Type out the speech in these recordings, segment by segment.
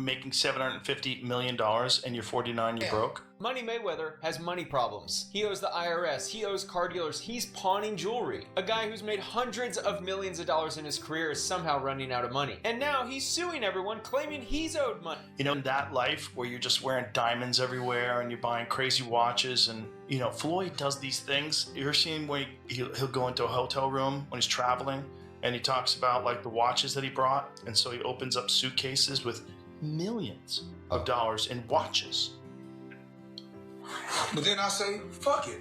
making $750 million and you're 49, you're broke? Money Mayweather has money problems. He owes the IRS, he owes car dealers, he's pawning jewelry. A guy who's made hundreds of millions of dollars in his career is somehow running out of money. And now he's suing everyone, claiming he's owed money. You know, in that life where you're just wearing diamonds everywhere and you're buying crazy watches and, you know, Floyd does these things. You're seeing when he'll go into a hotel room when he's traveling and he talks about like the watches that he brought. And so he opens up suitcases with millions of dollars in watches. But then I say, fuck it.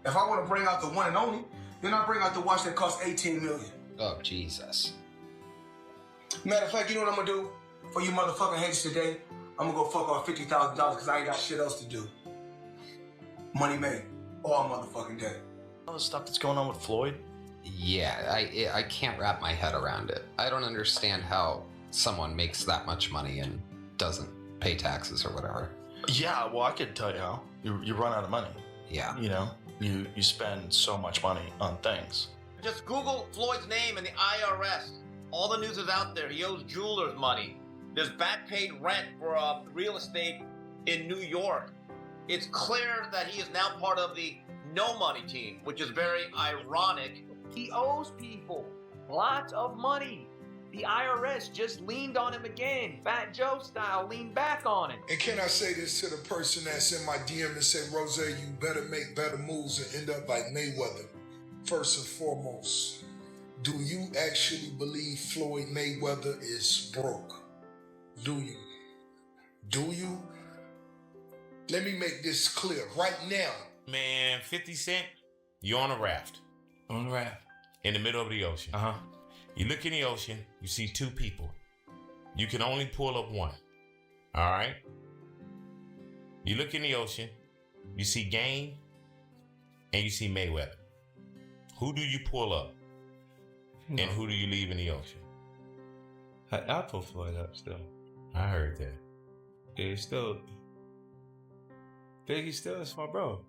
If I want to bring out the one and only, then I bring out the watch that costs $18 million. Oh, Jesus. Matter of fact, you know what I'm gonna do for you motherfucking haters today? I'm gonna go fuck off $50,000 because I ain't got shit else to do. Money made all motherfucking day. All the stuff that's going on with Floyd? Yeah, I can't wrap my head around it. I don't understand how someone makes that much money and doesn't pay taxes or whatever. Yeah, well, I could tell you how. You run out of money. Yeah. You know, you spend so much money on things. Just Google Floyd's name in the IRS. All the news is out there. He owes jewelers money. There's back paid rent for real estate in New York. It's clear that he is now part of the no money team, which is very ironic. He owes people lots of money. The IRS just leaned on him again, Fat Joe style, leaned back on him. And can I say this to the person that's in my DM and say, Rose, you better make better moves and end up like Mayweather. First and foremost, do you actually believe Floyd Mayweather is broke? Do you? Do you? Let me make this clear right now. Man, 50 Cent, you're on a raft. On the raft. In the middle of the ocean. You look in the ocean, you see two people. You can only pull up one. All right? You look in the ocean, you see Game, and you see Mayweather. Who do you pull up? No. And who do you leave in the ocean? I pull Floyd up still. I heard that. Yeah, he's still is my bro.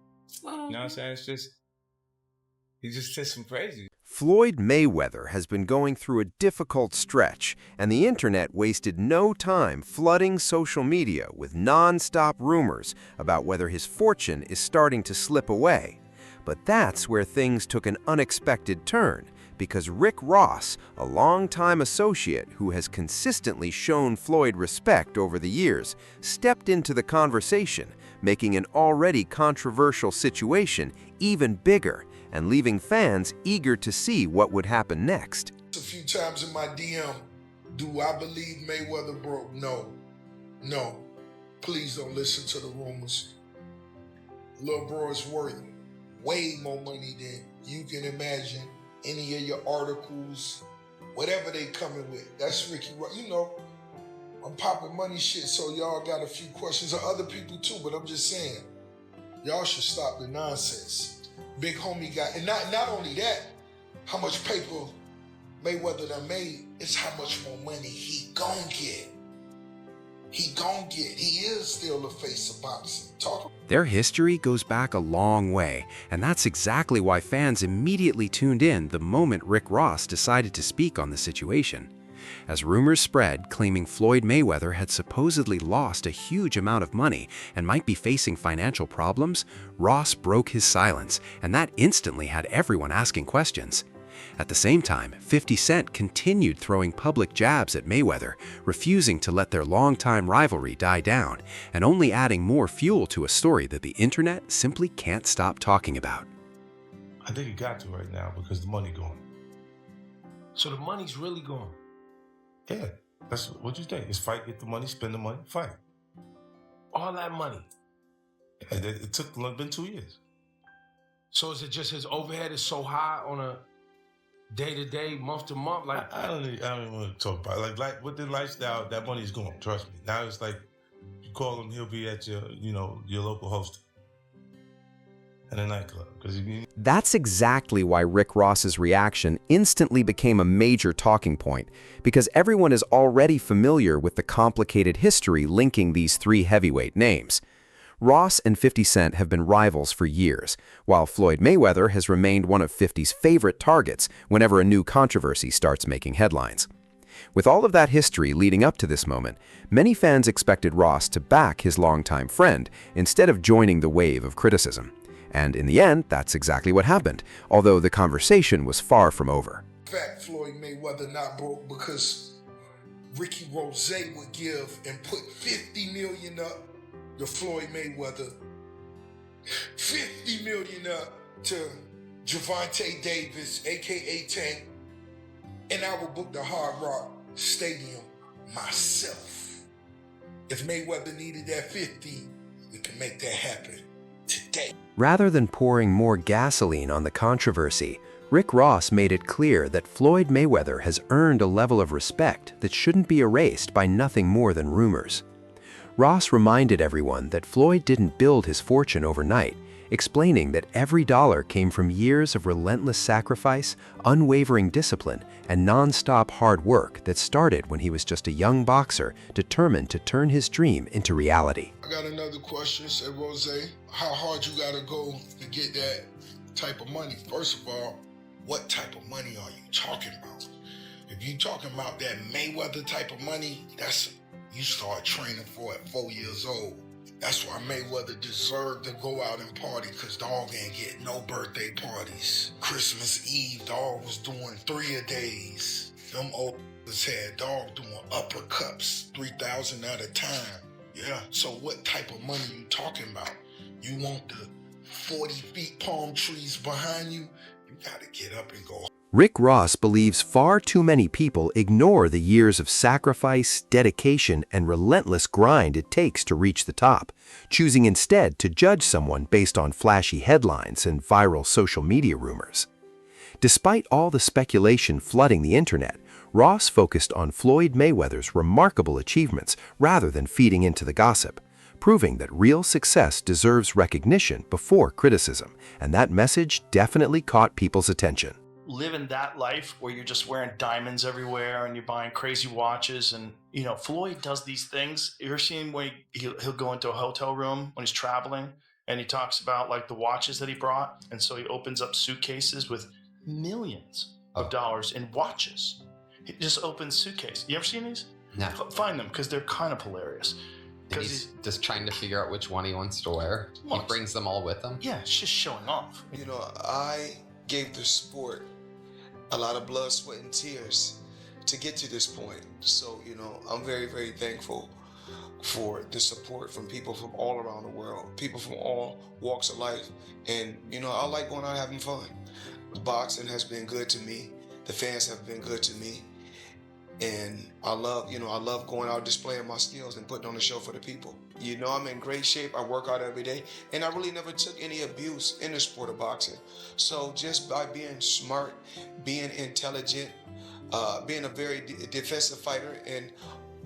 You know what I'm saying? He just said some crazy. Floyd Mayweather has been going through a difficult stretch, and the internet wasted no time flooding social media with non-stop rumors about whether his fortune is starting to slip away. But that's where things took an unexpected turn, because Rick Ross, a longtime associate who has consistently shown Floyd respect over the years, stepped into the conversation, making an already controversial situation even bigger and leaving fans eager to see what would happen next. A few times in my DM, do I believe Mayweather broke? No. No. Please don't listen to the rumors. Lil' bro is worth way more money than you can imagine. Any of your articles, whatever they coming with. That's Ricky. You know, I'm popping money shit, so y'all got a few questions of other people too, but I'm just saying, y'all should stop the nonsense. Big homie got, and not only that, how much paper Mayweather done made, it's how much more money he gon' get. He gon' get. He is still the face of boxing. Their history goes back a long way, and that's exactly why fans immediately tuned in the moment Rick Ross decided to speak on the situation. As rumors spread claiming Floyd Mayweather had supposedly lost a huge amount of money and might be facing financial problems, Ross broke his silence, and that instantly had everyone asking questions. At the same time, 50 Cent continued throwing public jabs at Mayweather, refusing to let their longtime rivalry die down, and only adding more fuel to a story that the internet simply can't stop talking about. I think it got to right now because the money gone. So the money's really gone. Yeah, that's what you think. It's fight, get the money, spend the money, fight. All that money. And it took been 2 years. So is it just his overhead is so high on a day-to-day, month-to-month? Like I don't even want to talk about it. Like with the lifestyle, that money's gone, trust me. Now it's like you call him, he'll be at your local host in a nightclub. That's exactly why Rick Ross's reaction instantly became a major talking point, because everyone is already familiar with the complicated history linking these three heavyweight names. Ross and 50 Cent have been rivals for years, while Floyd Mayweather has remained one of 50's favorite targets whenever a new controversy starts making headlines. With all of that history leading up to this moment, many fans expected Ross to back his longtime friend instead of joining the wave of criticism. And in the end, that's exactly what happened, although the conversation was far from over. Fact, Floyd Mayweather not broke because Ricky Rose would give and put $50 million up to Floyd Mayweather, $50 million up to Gervonta Davis, aka Tank, and I would book the Hard Rock Stadium myself. If Mayweather needed that 50, we can make that happen today. Rather than pouring more gasoline on the controversy, Rick Ross made it clear that Floyd Mayweather has earned a level of respect that shouldn't be erased by nothing more than rumors. Ross reminded everyone that Floyd didn't build his fortune overnight, explaining that every dollar came from years of relentless sacrifice, unwavering discipline, and non-stop hard work that started when he was just a young boxer determined to turn his dream into reality. I got another question, said Rose. How hard you gotta go to get that type of money? First of all, what type of money are you talking about? If you talking about that Mayweather type of money, that's you start training for at 4 years old. That's why Mayweather deserved to go out and party, because dog ain't get no birthday parties. Christmas Eve, dog was doing 3-a-days. Them old had dog doing uppercuts, 3,000 at a time. Yeah, so what type of money you talking about? You want the 40 feet palm trees behind you? You gotta get up and go. Rick Ross believes far too many people ignore the years of sacrifice, dedication, and relentless grind it takes to reach the top, choosing instead to judge someone based on flashy headlines and viral social media rumors. Despite all the speculation flooding the internet, Ross focused on Floyd Mayweather's remarkable achievements rather than feeding into the gossip, proving that real success deserves recognition before criticism, and that message definitely caught people's attention. Living that life where you're just wearing diamonds everywhere and you're buying crazy watches, and Floyd does these things. You're seeing when he'll go into a hotel room when he's traveling, and he talks about like the watches that he brought, and so he opens up suitcases with millions of dollars in watches. He just opens suitcase. You ever seen these? No. Find them, because they're kind of hilarious. And he's just trying to figure out which one he wants to wear. He brings them all with him. Yeah, it's just showing off. I gave the sport a lot of blood, sweat, and tears to get to this point. So, I'm very, very thankful for the support from people from all around the world, people from all walks of life. And, I like going out having fun. Boxing has been good to me. The fans have been good to me. And I love going out displaying my skills and putting on a show for the people. I'm in great shape. I work out every day. And I really never took any abuse in the sport of boxing. So just by being smart, being intelligent, being a very defensive fighter, and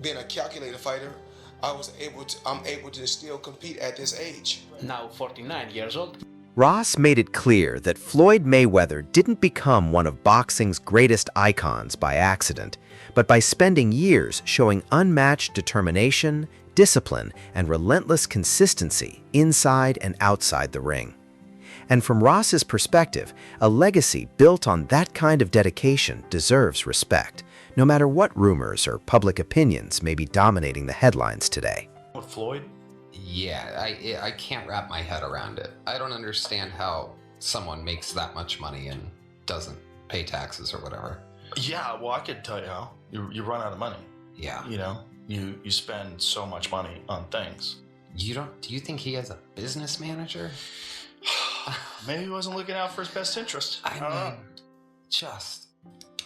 being a calculated fighter, I'm able to still compete at this age. Now 49 years old. Ross made it clear that Floyd Mayweather didn't become one of boxing's greatest icons by accident, but by spending years showing unmatched determination, discipline, and relentless consistency inside and outside the ring. And from Ross's perspective, a legacy built on that kind of dedication deserves respect, no matter what rumors or public opinions may be dominating the headlines today. With Floyd? Yeah, I can't wrap my head around it. I don't understand how someone makes that much money and doesn't pay taxes or whatever. Yeah, well, I could tell you how. You run out of money. Yeah. You spend so much money on things. Do you think he has a business manager? Maybe he wasn't looking out for his best interest. I mean,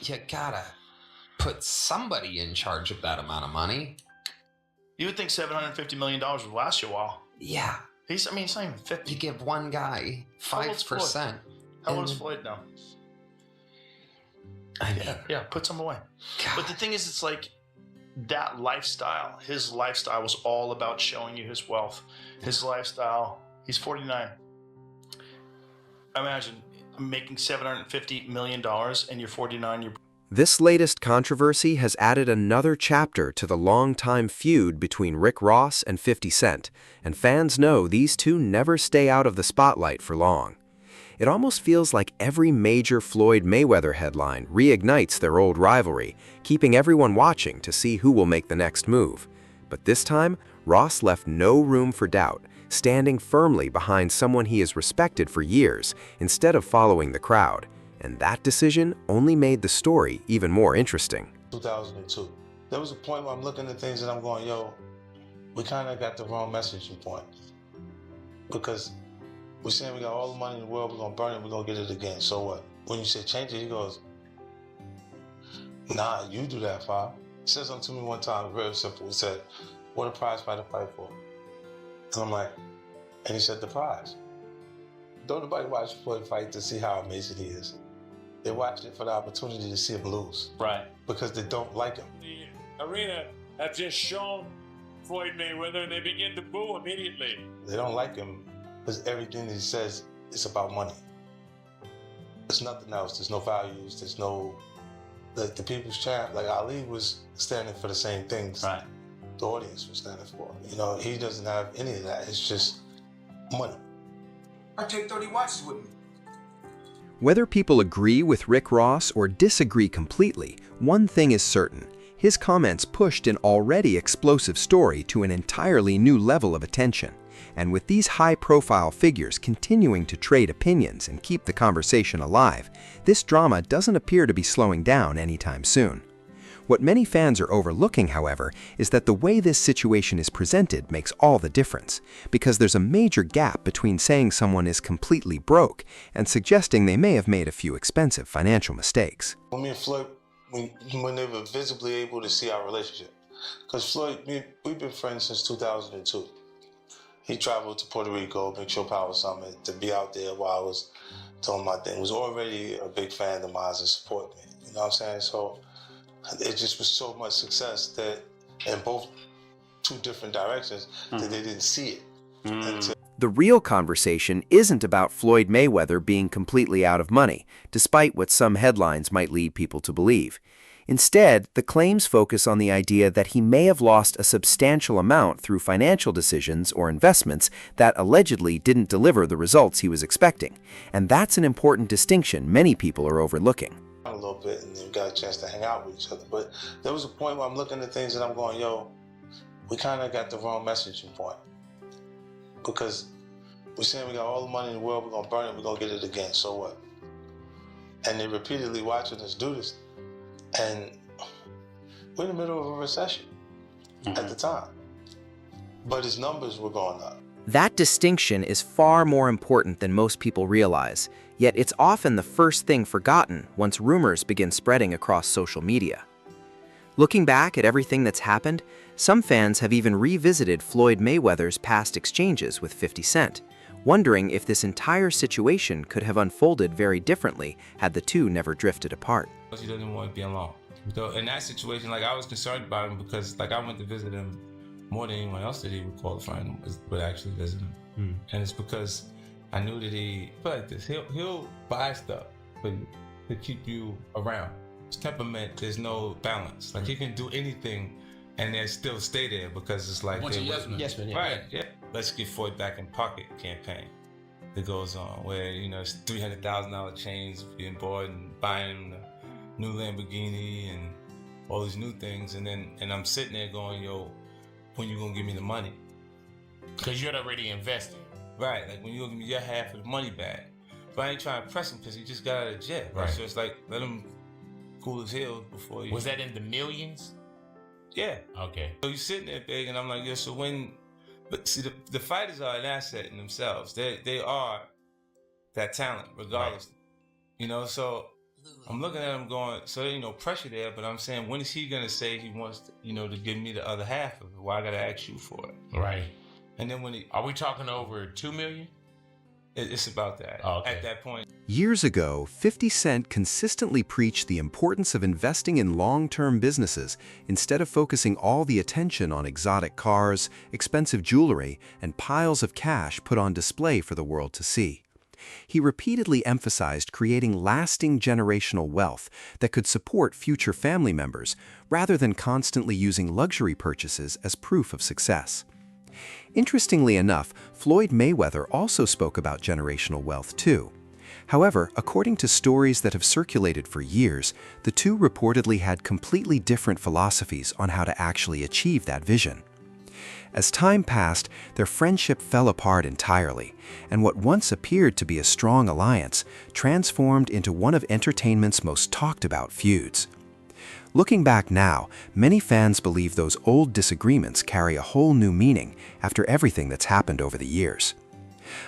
you gotta put somebody in charge of that amount of money. You would think $750 million would last you a while. Yeah. He's not even 50. You give one guy 5%. How old is Floyd now? I mean, yeah, put some away. God. But the thing is, it's like that lifestyle, his lifestyle was all about showing you his wealth. His lifestyle, he's 49. Imagine making $750 million and you're 49, This latest controversy has added another chapter to the long-time feud between Rick Ross and 50 Cent, and fans know these two never stay out of the spotlight for long. It almost feels like every major Floyd-Mayweather headline reignites their old rivalry, keeping everyone watching to see who will make the next move. But this time, Ross left no room for doubt, standing firmly behind someone he has respected for years, instead of following the crowd. And that decision only made the story even more interesting. 2002. There was a point where I'm looking at things and I'm going, yo, we kind of got the wrong messaging point. Because we're saying we got all the money in the world, we're going to burn it, we're going to get it again. So what? When you say change it, he goes, nah, you do that, Bob. He said something to me one time, very simple. He said, what a prize fighter fight for? And I'm like, and he said, the prize. Don't nobody watch Floyd fight to see how amazing he is. They watch it for the opportunity to see him lose. Right. Because they don't like him. The arena have just shown Floyd Mayweather and they begin to boo immediately. They don't like him because everything that he says is about money. There's nothing else. There's no values. There's no, like the people's champ, like Ali was standing for the same things. Right. The audience was standing for. You know, he doesn't have any of that. It's just money. I take 30 watches with me. Whether people agree with Rick Ross or disagree completely, one thing is certain. His comments pushed an already explosive story to an entirely new level of attention. And with these high-profile figures continuing to trade opinions and keep the conversation alive, this drama doesn't appear to be slowing down anytime soon. What many fans are overlooking, however, is that the way this situation is presented makes all the difference, because there's a major gap between saying someone is completely broke and suggesting they may have made a few expensive financial mistakes. When me and Floyd, when they were visibly able to see our relationship, because Floyd, we've been friends since 2002. He traveled to Puerto Rico, Big Show Power Summit, to be out there while I was doing my thing. He was already a big fan of mine and support me. You know what I'm saying? So it just was so much success that in both two different directions that they didn't see it. Until The real conversation isn't about Floyd Mayweather being completely out of money, despite what some headlines might lead people to believe. Instead, the claims focus on the idea that he may have lost a substantial amount through financial decisions or investments that allegedly didn't deliver the results he was expecting. And that's an important distinction many people are overlooking. a little bit and then got a chance to hang out with each other. But there was a point where I'm looking at things and I'm going, yo, we kind of got the wrong messaging point. Because we're saying we got all the money in the world, we're going to burn it, we're going to get it again, so what? And they're repeatedly watching us do this. And we're in the middle of a recession at the time. But his numbers were going up. That distinction is far more important than most people realize, yet it's often the first thing forgotten once rumors begin spreading across social media. Looking back at everything that's happened, some fans have even revisited Floyd Mayweather's past exchanges with 50 Cent, wondering if this entire situation could have unfolded very differently had the two never drifted apart. He doesn't want to be alone. So in that situation, I was concerned about him because I went to visit him more than anyone else that he would qualify him would actually visit him. And it's because I knew that he put like this. He'll buy stuff for you to keep you around. His temperament, there's no balance. Like he can do anything and then still stay there because it's like Yes, man. right, yeah. Let's get Floyd back in pocket campaign that goes on where, you know, it's $300,000 chains being bought and buying a new Lamborghini and all these new things, and I'm sitting there going, yo, when you gonna give me the money? Because you're already invested. Right, like when you gonna give me your half of the money back? But I ain't trying to press him because he just got out of jail. Right. So it's like, let him cool his heels before you. Was that in the millions? Yeah. Okay. So you're sitting there big, and I'm like, yeah, so when, but see, the fighters are an asset in themselves. They are that talent, regardless. Right. You know, so I'm looking at him going, so there ain't no pressure there, but I'm saying, when is he gonna say he wants to, you know, to give me the other half of it? Why I gotta ask you for it? Right. And then when are we talking over 2 million? It's about that. Oh, okay. At that point. Years ago, 50 Cent consistently preached the importance of investing in long-term businesses instead of focusing all the attention on exotic cars, expensive jewelry, and piles of cash put on display for the world to see. He repeatedly emphasized creating lasting generational wealth that could support future family members, rather than constantly using luxury purchases as proof of success. Interestingly enough, Floyd Mayweather also spoke about generational wealth too. However, according to stories that have circulated for years, the two reportedly had completely different philosophies on how to actually achieve that vision. As time passed, their friendship fell apart entirely, and what once appeared to be a strong alliance transformed into one of entertainment's most talked about feuds. Looking back now, many fans believe those old disagreements carry a whole new meaning after everything that's happened over the years.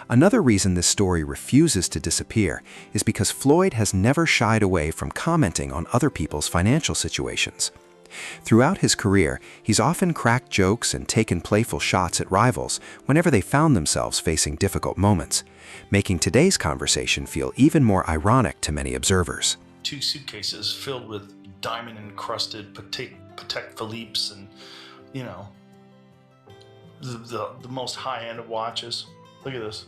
Another reason this story refuses to disappear is because Floyd has never shied away from commenting on other people's financial situations. Throughout his career, he's often cracked jokes and taken playful shots at rivals whenever they found themselves facing difficult moments, making today's conversation feel even more ironic to many observers. 2 suitcases filled with diamond-encrusted Patek Philippe's and, you know, the most high-end of watches. Look at this.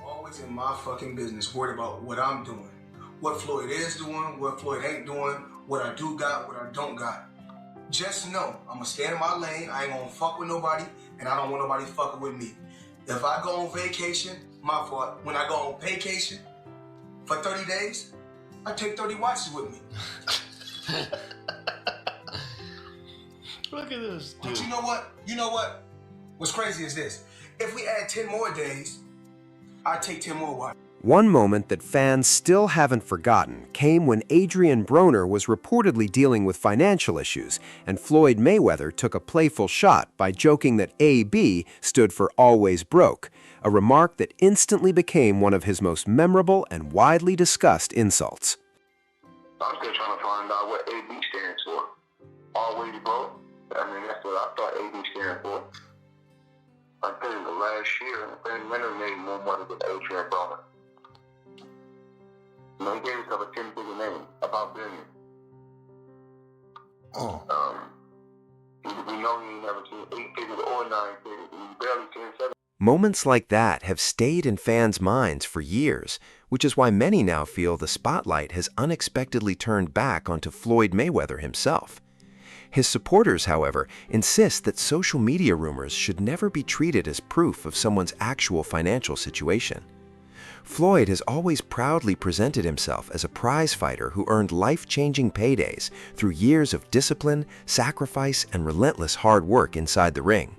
Always in my fucking business, worried about what I'm doing, what Floyd is doing, what Floyd ain't doing, what I do got, what I don't got. Just know, I'm gonna stay in my lane, I ain't gonna fuck with nobody, and I don't want nobody fucking with me. If I go on vacation, my fault. When I go on vacation for 30 days, I take 30 watches with me. Look at this, dude. But you know what? You know what? What's crazy is this. If we add 10 more days, I'd take 10 more watches. One moment that fans still haven't forgotten came when Adrian Broner was reportedly dealing with financial issues, and Floyd Mayweather took a playful shot by joking that AB stood for always broke, a remark that instantly became one of his most memorable and widely discussed insults. I'm still trying to find out what AB stands for. Always broke? I mean, that's what I thought AB stands for. I think the last year, Mayweather made more money than Adrian Broner. You know, he gave himself a 10-figure name, about billion. We know he ain't never seen 8 figures or 9 figures. He's barely seen 7. Moments like that have stayed in fans' minds for years, which is why many now feel the spotlight has unexpectedly turned back onto Floyd Mayweather himself. His supporters, however, insist that social media rumors should never be treated as proof of someone's actual financial situation. Floyd has always proudly presented himself as a prize fighter who earned life-changing paydays through years of discipline, sacrifice, and relentless hard work inside the ring.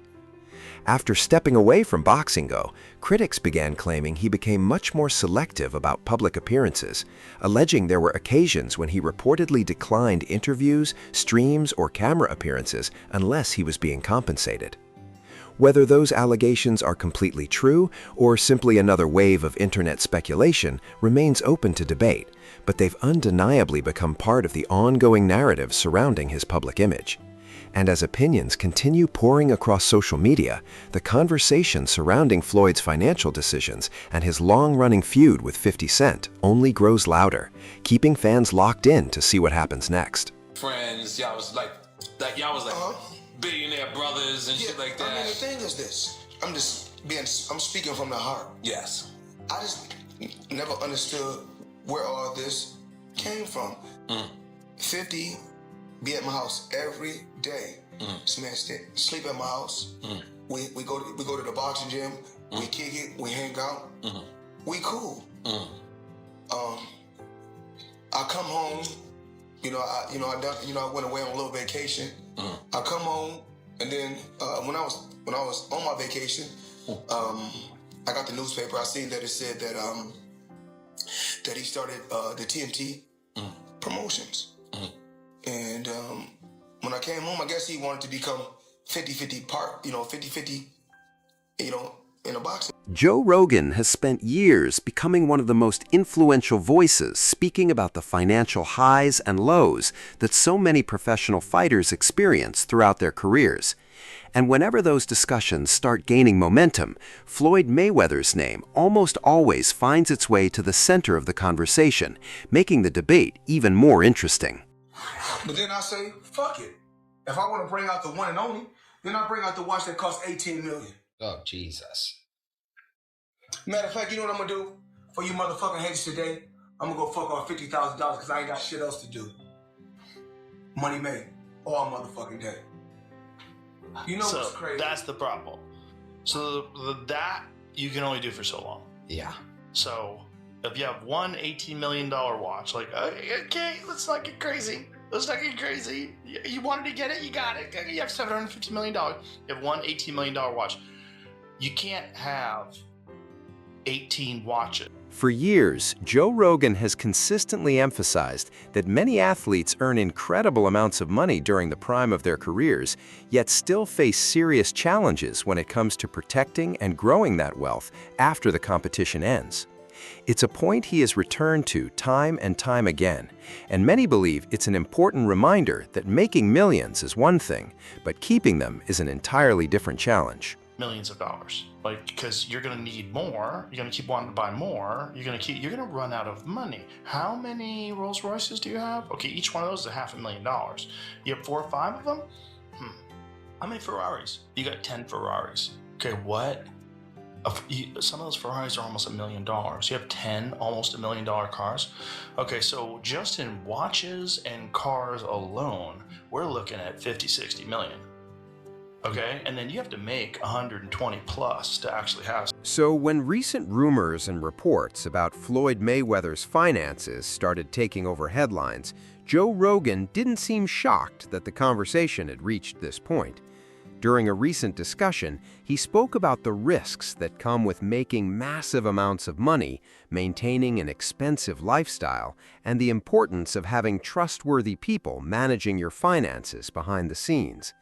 After stepping away from boxing, though, critics began claiming he became much more selective about public appearances, alleging there were occasions when he reportedly declined interviews, streams, or camera appearances unless he was being compensated. Whether those allegations are completely true or simply another wave of internet speculation remains open to debate, but they've undeniably become part of the ongoing narrative surrounding his public image. And as opinions continue pouring across social media, the conversation surrounding Floyd's financial decisions and his long-running feud with 50 Cent only grows louder, keeping fans locked in to see what happens next. Friends, y'all was like billionaire brothers and shit like that. I mean, the thing is this. I'm speaking from the heart. Yes. I just never understood where all this came from. 50 be at my house every day. This man sleep at my house. We go to the boxing gym. We kick it. We hang out. We cool. I come home. I went away on a little vacation. I come home, and then when I was on my vacation, I got the newspaper. I seen that it said that he started the TNT promotions. And when I came home, I guess he wanted to become 50-50 part, 50-50, in a boxing. Joe Rogan has spent years becoming one of the most influential voices speaking about the financial highs and lows that so many professional fighters experience throughout their careers. And whenever those discussions start gaining momentum, Floyd Mayweather's name almost always finds its way to the center of the conversation, making the debate even more interesting. But then I say, fuck it. If I want to bring out the one and only, then I bring out the watch that costs $18 million. Oh, Jesus. Matter of fact, you know what I'm going to do for you motherfucking haters today? I'm going to go fuck off $50,000 because I ain't got shit else to do. Money made. All motherfucking day. You know what's crazy? That's the problem. So that you can only do for so long. Yeah. So If you have one $18 million watch, like, okay, let's not get crazy. Let's not get crazy. You wanted to get it, you got it. You have $750 million. You have one $18 million watch. You can't have 18 watches. For years, Joe Rogan has consistently emphasized that many athletes earn incredible amounts of money during the prime of their careers, yet still face serious challenges when it comes to protecting and growing that wealth after the competition ends. It's a point he has returned to time and time again, and many believe it's an important reminder that making millions is one thing, but keeping them is an entirely different challenge. Millions of dollars, like, because you're going to need more. You're going to keep wanting to buy more. You're going to run out of money. How many Rolls Royces do you have? Okay, each one of those is $500,000. You have 4 or 5 of them. How many Ferraris? You got 10 Ferraris. Okay, what? Some of those Ferraris are almost $1 million. You have 10 almost $1 million cars. Okay, so just in watches and cars alone, we're looking at 50, 60 million. Okay, and then you have to make 120 plus to actually have. So when recent rumors and reports about Floyd Mayweather's finances started taking over headlines, Joe Rogan didn't seem shocked that the conversation had reached this point. During a recent discussion, he spoke about the risks that come with making massive amounts of money, maintaining an expensive lifestyle, and the importance of having trustworthy people managing your finances behind the scenes.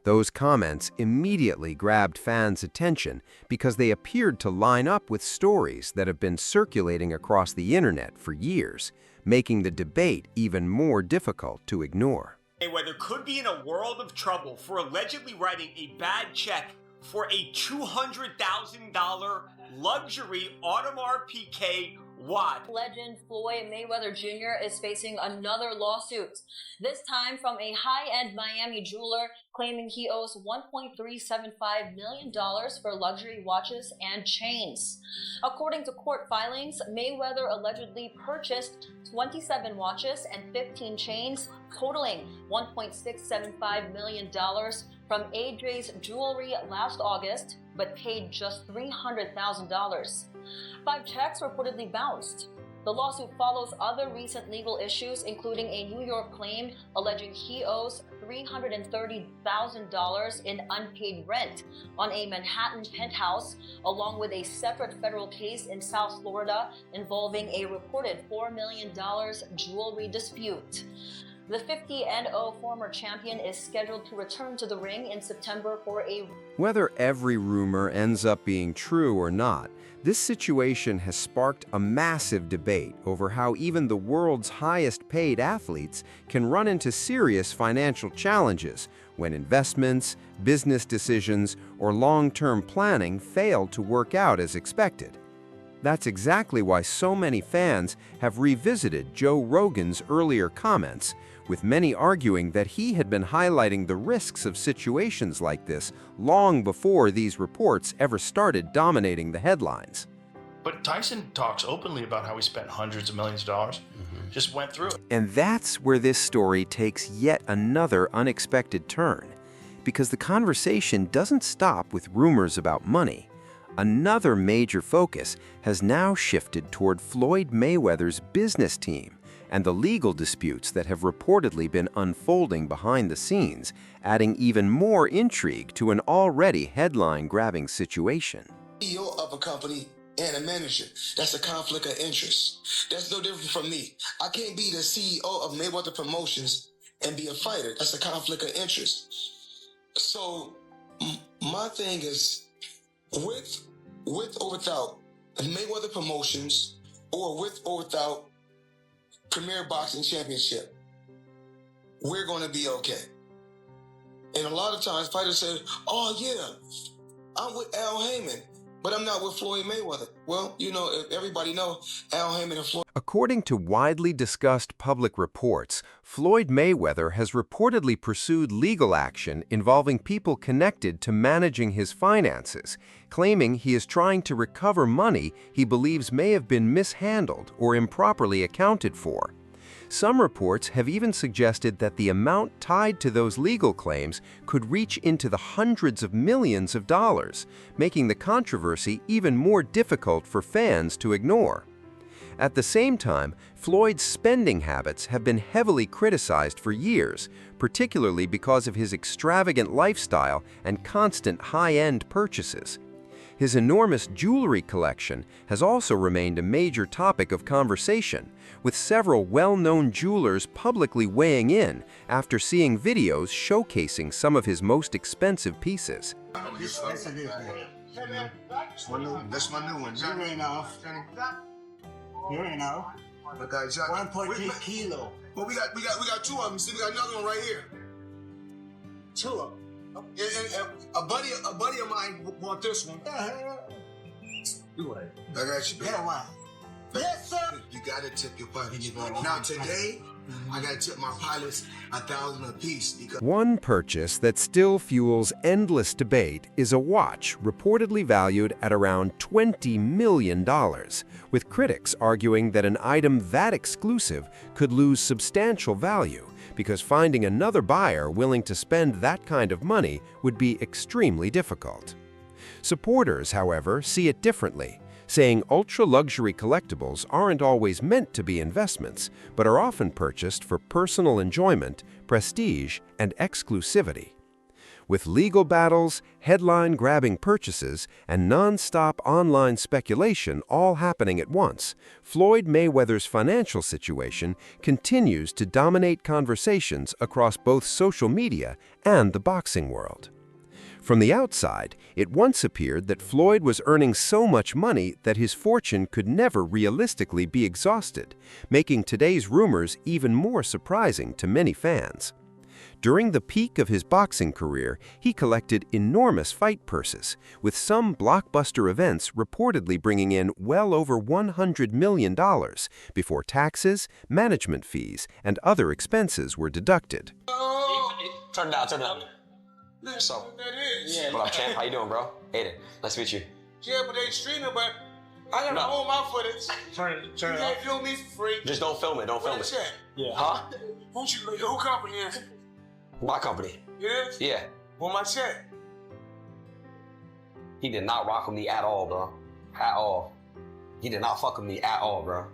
Those comments immediately grabbed fans' attention because they appeared to line up with stories that have been circulating across the internet for years, making the debate even more difficult to ignore. Mayweather could be in a world of trouble for allegedly writing a bad check for a $200,000 luxury Audemars Piguet watch. Legend Floyd Mayweather Jr. is facing another lawsuit, this time from a high-end Miami jeweler claiming he owes $1.375 million for luxury watches and chains. According to court filings, Mayweather allegedly purchased 27 watches and 15 chains, totaling $1.675 million from AJ's Jewelry last August, but paid just $300,000. 5 checks reportedly bounced. The lawsuit follows other recent legal issues, including a New York claim alleging he owes $330,000 in unpaid rent on a Manhattan penthouse, along with a separate federal case in South Florida involving a reported $4 million jewelry dispute. The 50-0 former champion is scheduled to return to the ring in September for a... Whether every rumor ends up being true or not, this situation has sparked a massive debate over how even the world's highest-paid athletes can run into serious financial challenges when investments, business decisions, or long-term planning fail to work out as expected. That's exactly why so many fans have revisited Joe Rogan's earlier comments, with many arguing that he had been highlighting the risks of situations like this long before these reports ever started dominating the headlines. But Tyson talks openly about how he spent hundreds of millions of dollars. Just went through it. And that's where this story takes yet another unexpected turn, because the conversation doesn't stop with rumors about money. Another major focus has now shifted toward Floyd Mayweather's business team and the legal disputes that have reportedly been unfolding behind the scenes, adding even more intrigue to an already headline-grabbing situation. CEO of a company and a manager. That's a conflict of interest. That's no different from me. I can't be the CEO of Mayweather Promotions and be a fighter. That's a conflict of interest. So my thing is, with or without Mayweather Promotions, or with or without Premier Boxing Championship, we're going to be okay. And a lot of times fighters say, oh yeah, I'm with Al Heyman, but I'm not with Floyd Mayweather. Well, you know, if everybody knows Al Heyman and Floyd. According to widely discussed public reports, Floyd Mayweather has reportedly pursued legal action involving people connected to managing his finances, claiming he is trying to recover money he believes may have been mishandled or improperly accounted for. Some reports have even suggested that the amount tied to those legal claims could reach into the hundreds of millions of dollars, making the controversy even more difficult for fans to ignore. At the same time, Floyd's spending habits have been heavily criticized for years, particularly because of his extravagant lifestyle and constant high-end purchases. His enormous jewelry collection has also remained a major topic of conversation, with several well-known jewelers publicly weighing in after seeing videos showcasing some of his most expensive pieces. That's my new one. You ain't off. You ain't off. I got 1.3 kilo. But we got two of them. See, we got another one right here. Two of them. And a buddy of mine want this one. Do it. I got you. Yeah, why? Yes, sir. You gotta tip your pilots. Now today, I gotta tip my pilots $1,000 apiece because One purchase that still fuels endless debate is a watch reportedly valued at around $20 million, with critics arguing that an item that exclusive could lose substantial value because finding another buyer willing to spend that kind of money would be extremely difficult. Supporters, however, see it differently, saying ultra-luxury collectibles aren't always meant to be investments, but are often purchased for personal enjoyment, prestige, and exclusivity. With legal battles, headline-grabbing purchases, and non-stop online speculation all happening at once, Floyd Mayweather's financial situation continues to dominate conversations across both social media and the boxing world. From the outside, it once appeared that Floyd was earning so much money that his fortune could never realistically be exhausted, making today's rumors even more surprising to many fans. During the peak of his boxing career, he collected enormous fight purses, with some blockbuster events reportedly bringing in well over $100 million before taxes, management fees, and other expenses were deducted. Turn it down, turn it down. So, what up, champ? How you doing, bro? Aiden, nice to meet you. yeah, but they streaming, but I gotta own my footage. Turn it You can't film me for free. Just don't film it, don't film Where's it. that? Yeah. Huh? Who's who company is? My company. It is? Yeah. Want my check? He did not rock with me at all, bro. At all. He did not fuck with me at all, bro.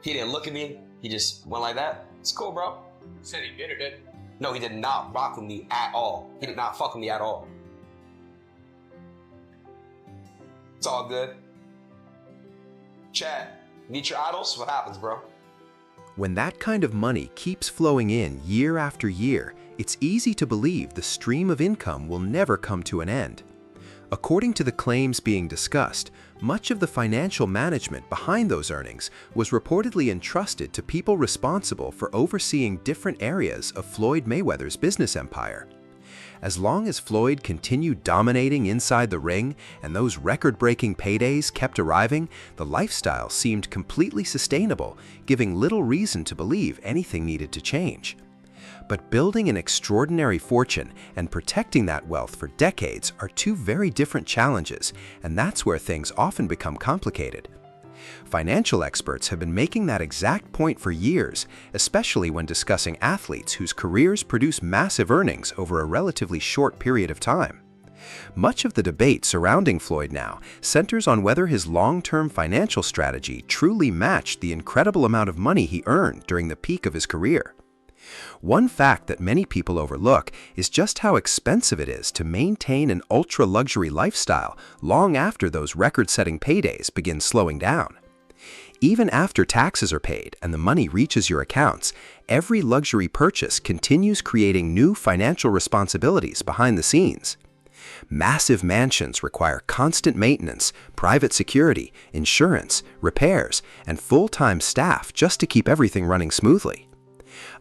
He didn't look at me. He just went like that. It's cool, bro. Said he did or did? No, he did not rock with me at all. He did not fuck with me at all. It's all good. Chad, meet your idols? What happens, bro? When that kind of money keeps flowing in year after year, it's easy to believe the stream of income will never come to an end. According to the claims being discussed, much of the financial management behind those earnings was reportedly entrusted to people responsible for overseeing different areas of Floyd Mayweather's business empire. As long as Floyd continued dominating inside the ring and those record-breaking paydays kept arriving, the lifestyle seemed completely sustainable, giving little reason to believe anything needed to change. But building an extraordinary fortune and protecting that wealth for decades are two very different challenges, and that's where things often become complicated. Financial experts have been making that exact point for years, especially when discussing athletes whose careers produce massive earnings over a relatively short period of time. Much of the debate surrounding Floyd now centers on whether his long-term financial strategy truly matched the incredible amount of money he earned during the peak of his career. One fact that many people overlook is just how expensive it is to maintain an ultra-luxury lifestyle long after those record-setting paydays begin slowing down. Even after taxes are paid and the money reaches your accounts, every luxury purchase continues creating new financial responsibilities behind the scenes. Massive mansions require constant maintenance, private security, insurance, repairs, and full-time staff just to keep everything running smoothly.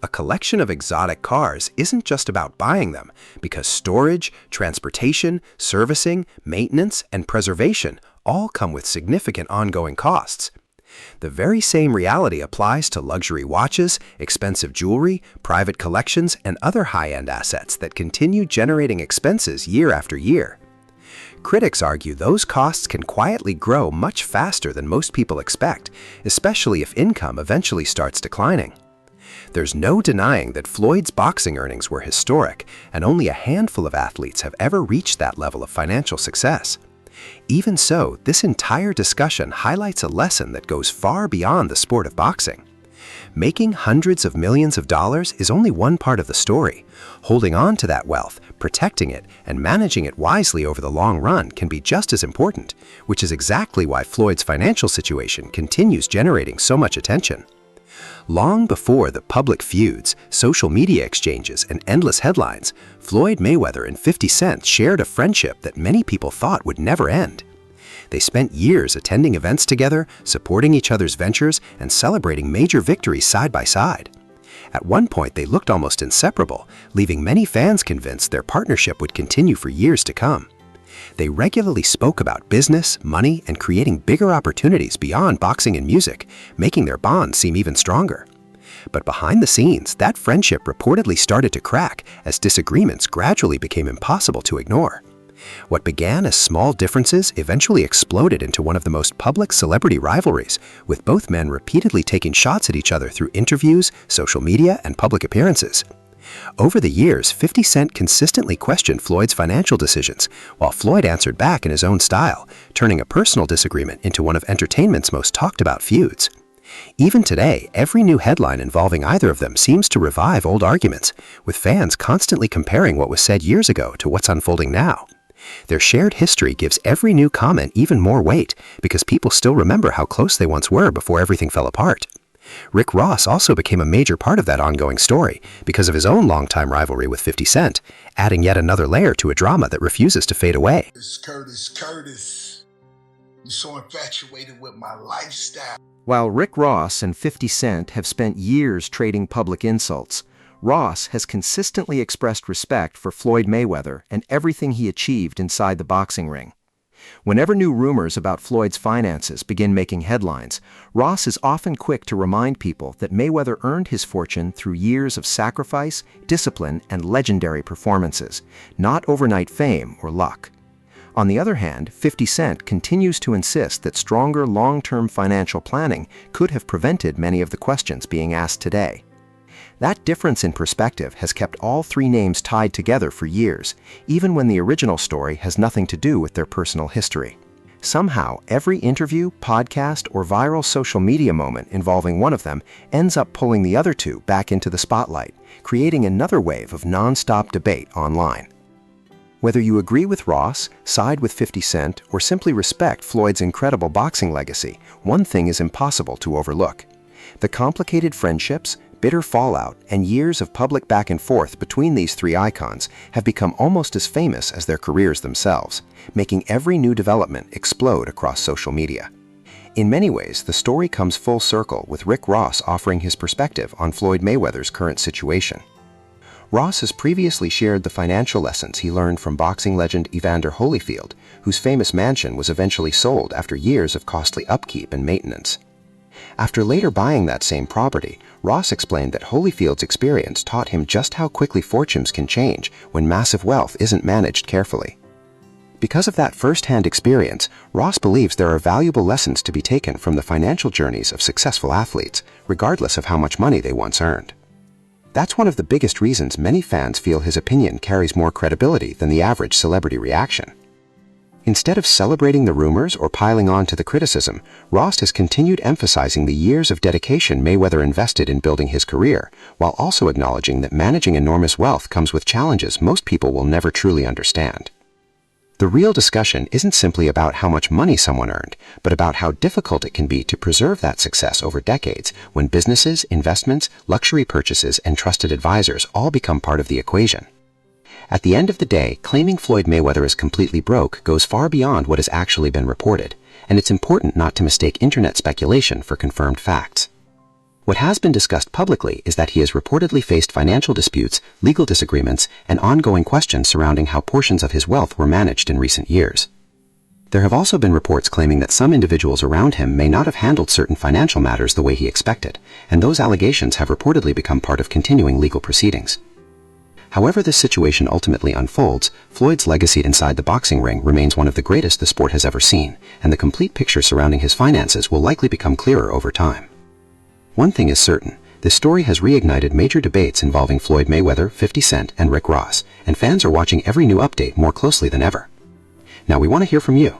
A collection of exotic cars isn't just about buying them, because storage, transportation, servicing, maintenance, and preservation all come with significant ongoing costs. The very same reality applies to luxury watches, expensive jewelry, private collections, and other high-end assets that continue generating expenses year after year. Critics argue those costs can quietly grow much faster than most people expect, especially if income eventually starts declining. There's no denying that Floyd's boxing earnings were historic, and only a handful of athletes have ever reached that level of financial success. Even so, this entire discussion highlights a lesson that goes far beyond the sport of boxing. Making hundreds of millions of dollars is only one part of the story. Holding on to that wealth, protecting it, and managing it wisely over the long run can be just as important, which is exactly why Floyd's financial situation continues generating so much attention. Long before the public feuds, social media exchanges, and endless headlines, Floyd Mayweather and 50 Cent shared a friendship that many people thought would never end. They spent years attending events together, supporting each other's ventures, and celebrating major victories side by side. At one point, they looked almost inseparable, leaving many fans convinced their partnership would continue for years to come. They regularly spoke about business, money, and creating bigger opportunities beyond boxing and music, making their bond seem even stronger. But behind the scenes, that friendship reportedly started to crack as disagreements gradually became impossible to ignore. What began as small differences eventually exploded into one of the most public celebrity rivalries, with both men repeatedly taking shots at each other through interviews, social media, and public appearances. Over the years, 50 Cent consistently questioned Floyd's financial decisions, while Floyd answered back in his own style, turning a personal disagreement into one of entertainment's most talked about feuds. Even today, every new headline involving either of them seems to revive old arguments, with fans constantly comparing what was said years ago to what's unfolding now. Their shared history gives every new comment even more weight because people still remember how close they once were before everything fell apart. Rick Ross also became a major part of that ongoing story because of his own longtime rivalry with 50 Cent, adding yet another layer to a drama that refuses to fade away. Curtis, you're so infatuated with my lifestyle. While Rick Ross and 50 Cent have spent years trading public insults, Ross has consistently expressed respect for Floyd Mayweather and everything he achieved inside the boxing ring. Whenever new rumors about Floyd's finances begin making headlines, Ross is often quick to remind people that Mayweather earned his fortune through years of sacrifice, discipline, and legendary performances, not overnight fame or luck. On the other hand, 50 Cent continues to insist that stronger long-term financial planning could have prevented many of the questions being asked today. That difference in perspective has kept all three names tied together for years, even when the original story has nothing to do with their personal history. Somehow, every interview, podcast, or viral social media moment involving one of them ends up pulling the other two back into the spotlight, creating another wave of non-stop debate online. Whether you agree with Ross, side with 50 Cent, or simply respect Floyd's incredible boxing legacy, one thing is impossible to overlook. The complicated friendships, bitter fallout, and years of public back and forth between these three icons have become almost as famous as their careers themselves, making every new development explode across social media. In many ways, the story comes full circle with Rick Ross offering his perspective on Floyd Mayweather's current situation. Ross has previously shared the financial lessons he learned from boxing legend Evander Holyfield, whose famous mansion was eventually sold after years of costly upkeep and maintenance. After later buying that same property, Ross explained that Holyfield's experience taught him just how quickly fortunes can change when massive wealth isn't managed carefully. Because of that first-hand experience, Ross believes there are valuable lessons to be taken from the financial journeys of successful athletes, regardless of how much money they once earned. That's one of the biggest reasons many fans feel his opinion carries more credibility than the average celebrity reaction. Instead of celebrating the rumors or piling on to the criticism, Ross has continued emphasizing the years of dedication Mayweather invested in building his career, while also acknowledging that managing enormous wealth comes with challenges most people will never truly understand. The real discussion isn't simply about how much money someone earned, but about how difficult it can be to preserve that success over decades when businesses, investments, luxury purchases, and trusted advisors all become part of the equation. At the end of the day, claiming Floyd Mayweather is completely broke goes far beyond what has actually been reported, and it's important not to mistake internet speculation for confirmed facts. What has been discussed publicly is that he has reportedly faced financial disputes, legal disagreements, and ongoing questions surrounding how portions of his wealth were managed in recent years. There have also been reports claiming that some individuals around him may not have handled certain financial matters the way he expected, and those allegations have reportedly become part of continuing legal proceedings. However this situation ultimately unfolds, Floyd's legacy inside the boxing ring remains one of the greatest the sport has ever seen, and the complete picture surrounding his finances will likely become clearer over time. One thing is certain, this story has reignited major debates involving Floyd Mayweather, 50 Cent, and Rick Ross, and fans are watching every new update more closely than ever. Now we want to hear from you.